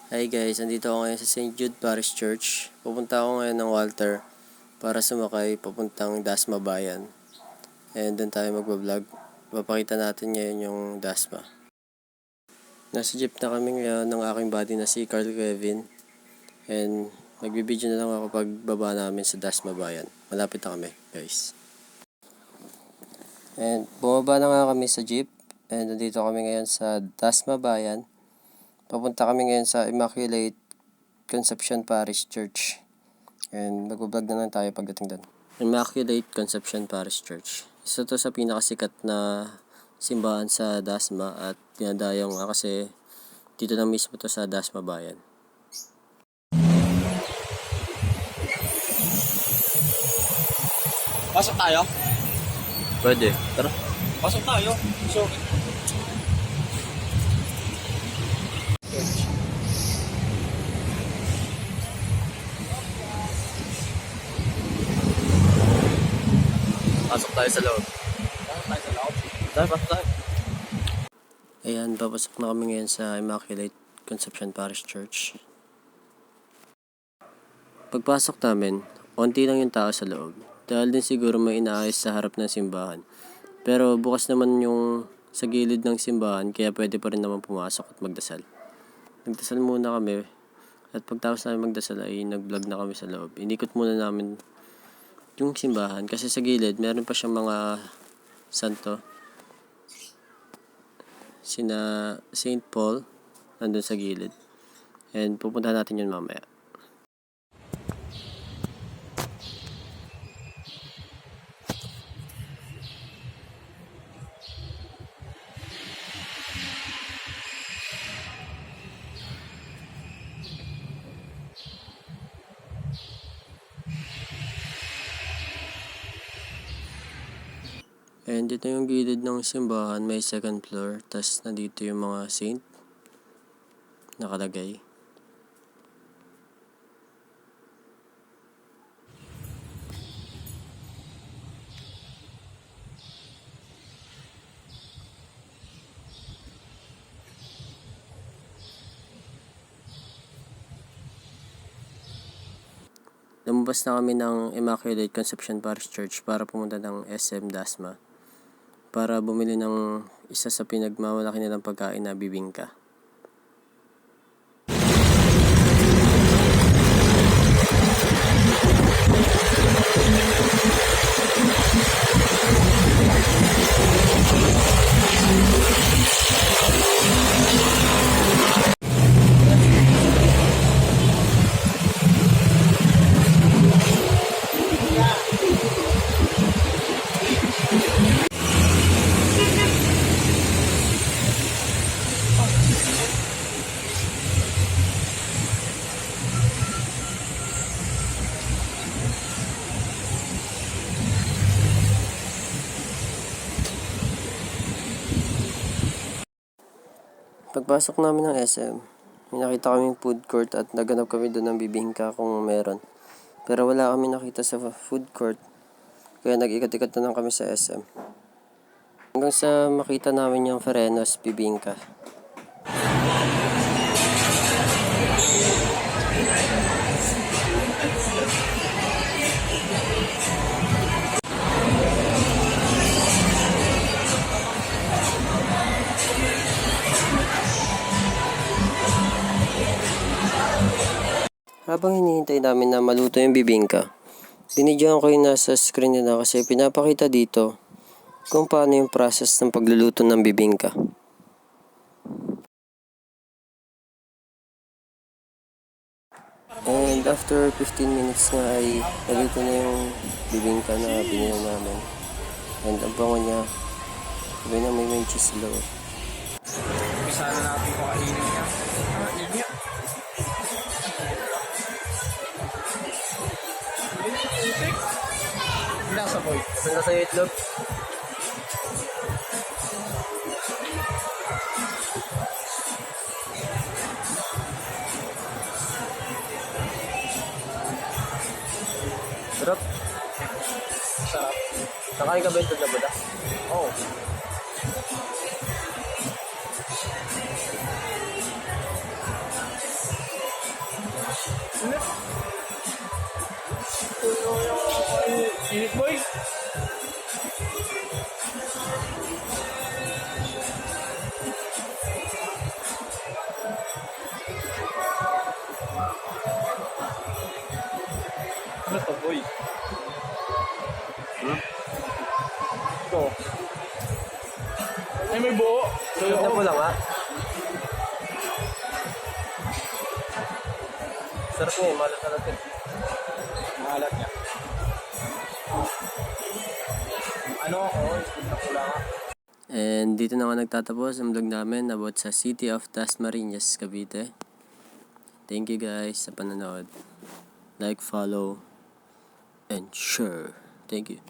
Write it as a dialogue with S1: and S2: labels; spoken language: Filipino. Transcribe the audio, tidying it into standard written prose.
S1: Hi guys, andito ako ngayon sa St. Jude Parish Church. Pupunta ako ngayon ng Walter para sumakay papuntang Dasma Bayan. And doon tayo magbablog. Papakita natin ngayon yung Dasma. Nasa jeep na kami ngayon ng aking buddy na si Carl Kevin. And magbibideo na lang ako pag baba namin sa Dasma Bayan. Malapit na kami guys. And bumaba na nga kami sa jeep. And nandito kami ngayon sa Dasma Bayan. Papunta kami ngayon sa Immaculate Conception Parish Church. And mag-vlog na lang tayo pagdating doon. Immaculate Conception Parish Church. Isa to sa pinakasikat na simbahan sa Dasma at dinadayo nga kasi dito na mismo to sa Dasma Bayan.
S2: Pasok tayo?
S1: Pwede. Tara.
S2: Pasok tayo. So,
S1: Pasok tayo sa loob.
S2: pasok tayo sa loob.
S1: Pasok tayo. Ayan, papasok na kami ngayon sa Immaculate Conception Parish Church. Pagpasok namin, onti lang yung tao sa loob. Dahil din siguro may inaayos sa harap ng simbahan. Pero bukas naman yung sa gilid ng simbahan, kaya pwede pa rin naman pumasok at magdasal. Nagdasal muna kami. At pagtapos namin magdasal ay nag-vlog na kami sa loob. Inikot muna namin yung simbahan kasi sa gilid meron pa siyang mga santo. Sina St. Paul nandun sa gilid. And pupuntahan natin yun mamaya. And dito yung gilid ng simbahan, may second floor. Tas nandito yung mga saint nakalagay. Lumabas na kami ng Immaculate Conception Parish Church para pumunta ng SM Dasma para bumili ng isa sa pinagmamalaki nilang pagkain na bibingka. Pagpasok namin ng SM, may nakita kaming food court at naganap kami doon ng bibingka kung meron. Pero wala kami nakita sa food court, kaya nag-ikat-ikat na lang kami sa SM. Hanggang sa makita namin yung Ferenos bibingka. Habang hinihintay namin na maluto yung bibingka, binidyoan ko yung nasa screen nila kasi pinapakita dito kung paano yung process ng pagluluto ng bibingka. And after 15 minutes nga ay naluto na yung bibingka na binili namin. And ang bango niya, sabi na may cheese sa loob.
S2: Umpisa na natin pakainin niya. Inya. Nasa boy.
S1: Saan sa itlog? Sarap.
S2: Sarap.
S1: Nakain ka ba ito na ba?
S2: Oo. Init. Ito yung init boy. Ano to boy? Ito. Ay may buo.
S1: Sarap na po lang ha. Sarap nga eh, malat-alat eh.
S2: Mahalat niya. Ano ako? Isip na pula nga.
S1: And dito na nga nagtatapos ang vlog namin about sa City of Dasmariñas, Cavite. Thank you guys sa panonood. Like, follow, and share. Thank you.